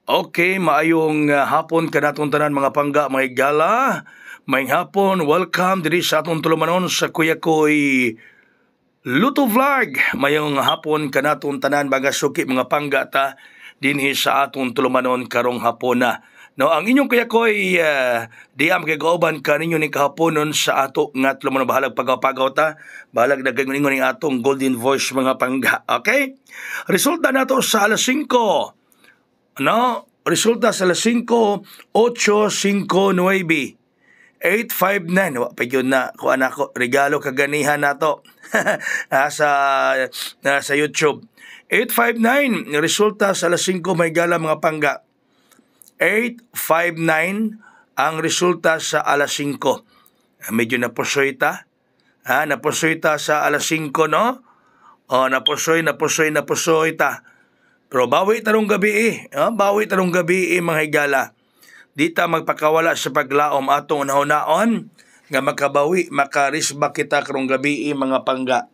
Okay, maayong hapon kanatong tanan mga pangga, mga igala. May hapon, welcome diri sa atong tulumanon sa Kuya Koy Luto Vlog. Mayong hapon kanatong tanan mga suki mga pangga ta dinhi sa atong tulumanon karong hapon na. No, ang inyong Kuya Koy diam kay kauban kaninyo ni kahaponon sa ato nga tulumanon bahalag pagaw-pagaw ta. Bahalag nagaingon-ingon ning atong golden voice mga pangga. Okay? Resulta nato sa alas 5. No, resulta sa alas 5, 859. 859. Wa pa yun na kuan ako regalo kaganihan nato sa YouTube. 859 resulta sa alas 5 may gala mga pangga. 859 ang resulta sa alas 5. Medyo napusoy ta. Napusoy ta sa alas 5, no? Napusoy ta. Pero bawi tarong gabi bawi tarong gabi mga higala. Di ta magpakawala sa paglaom atong unahon-naon nga makabawi, makarisba kita karong gabi mga pangga.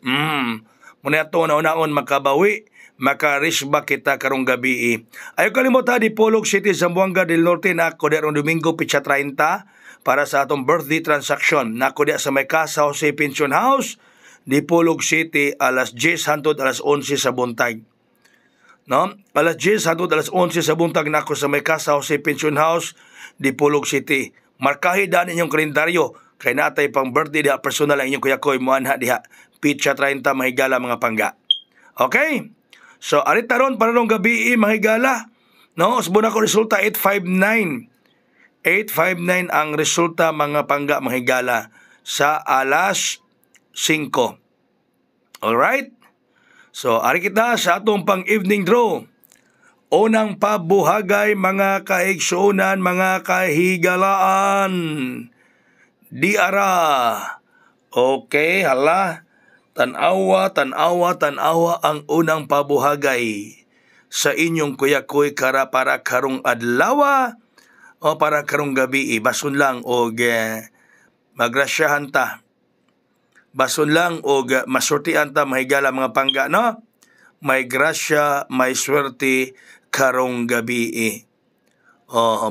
Muna atong unahon-naon makabawi, makarisba kita karong gabi. Ayaw kalimutan di Polog City, Zamboanga del Norte na ako derong Domingo Pitsa 30 para sa atong birthday transaction. Nako di sa may Casa Jose Pension House di Polog City alas 10 hangtod alas 11 sa buntag. No? Alas 10 hangtod alas 11 sa buntag nako sa may Casa Jose Pension House di Polog City. Markahi daan inyong kalendaryo kay natay pang birthday diha personal ang inyong Kuya Koy muanha diha Pitsa 30 mahigala mga pangga. Okay? So ari taron para nung gabi mahigala. No, usbon ako resulta 859. 859 ang resulta mga pangga mahigala sa alas 5. Alright? So, ari kita sa atong pang-evening draw. Unang pabuhagay mga kaigsuunan, mga kahigalaan. Di ara. Okay, hala. Tanawa ang unang pabuhagay sa inyong Kuya Koy para karong adlawa o para karong gabi. Basun lang o magrasyahan ta. Bason lang o masortian ta mahigala mga pangga, no? May grasya, may swerte karong gabi.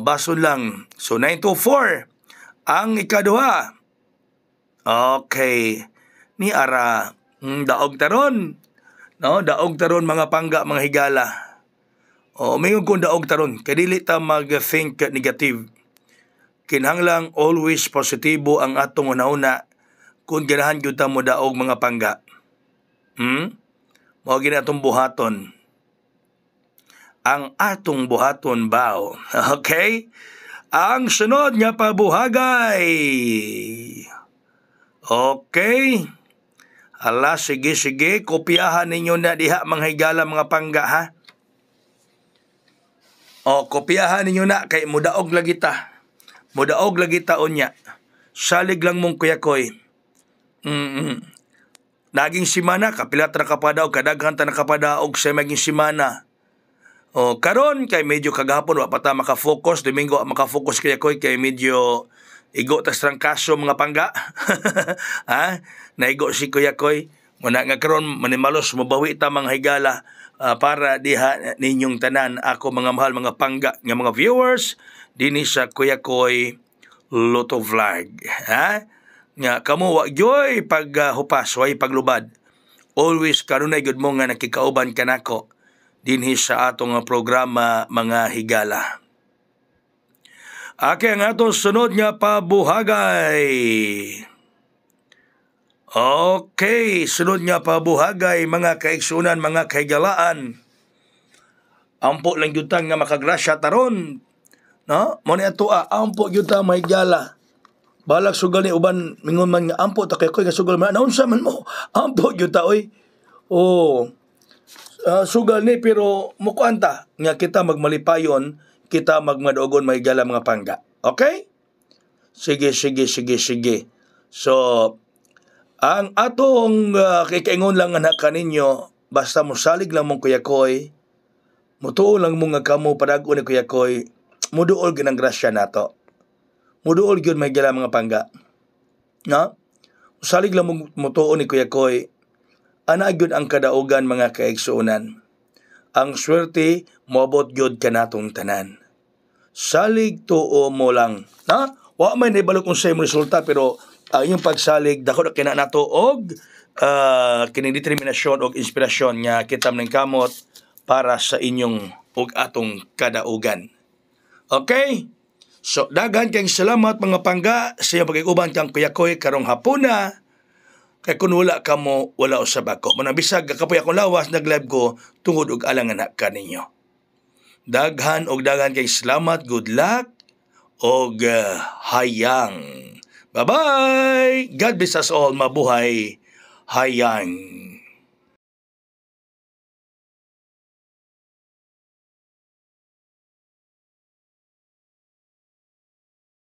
Bason lang. So 924 ang ikaduha. Okay. Ni ara daog taron. No, daog taron mga pangga mga higala. Mayong kung daog taron, kay dili ta mag-think negative. Kinahanglang always positibo ang atong una-una. Kung ganahan gyud ta mo daog mga pangga. Mao gini atong buhaton. Ang atong buhaton bao. Okay? Ang sunod nga pabuhagay. Okay? Hala, sige. Kopyahan ninyo na diha mga higala mga pangga, ha? Kopyahan ninyo na kay mudaog lagi ta. Mudaog lagi ta unya. Salig lang mong Kuya Koy. Naging simana kapilat ra kapadaog kadaghan ta nakapadaog sa maging simana. Karon kay medyo kagahapon wa pa ta maka-focus, Domingo maka-focus kay medyo igo ta strangkaso mga pangga. Naigo si Kuya Koy. Muna nga karon manimalos mabawi ta mga higala para diha ninyong tanan ako mga mahal mga pangga nga mga viewers dinhi sa Kuya Koy Luto Vlog. Nga kamo wa gyoy paghupas way paglubad. Always kanunay gud mo nga nakikauban kanako dinhi sa atong programa mga higala. Ang atong sunod nga pabuhagay. Okay, sunod nga pabuhagay mga kaigsunan, mga kahigalaan. Ampo lang gyud nga makagrasya taron. No? Mo ni ato ampo gyud ta mahigala. Balak sugal ni uban mingon man nga ampo ta kay Koy nga sugal man naunsa man mo ampo gyud ta oy. Sugal ni pero mukuan ta nga kita magmalipayon, kita magmaduogon mahigala mga pangga. Okay? Sige. So ang atong kikaingon lang nga kaninyo basta mosalig lang mong Kuya Koy. Mutuo lang mo nga kamo padag-o ni Kuya Koy. Muduol ginang grasya nato. Muduol gyud may gala mga pangga. No? Salig lang mo tuon ni Kuya Koy. Ana gyud ang kadaugan mga kaigsuonan. ang swerte moabot gyud kanatong tanan. Salig tuo mo lang, na? Wa may nahibalo kung sa imong resulta, pero yung pagsalig dako na kina nato og kining determinasyon og inspirasyon nga kitam ning kamot para sa inyong ug atong kadaugan. Okay? So, daghan kayong salamat mga pangga sa iyong pag-iguban kang kuyakoy karong hapuna. Kaya kung wala ka mo, wala usab ako. Manabisag, kapoy akong lawas, nag-live ko, tungod og alangan ka ninyo. Daghan og daghan kayong salamat, good luck, og hayang. Bye-bye! God bless us all, mabuhay, hayang.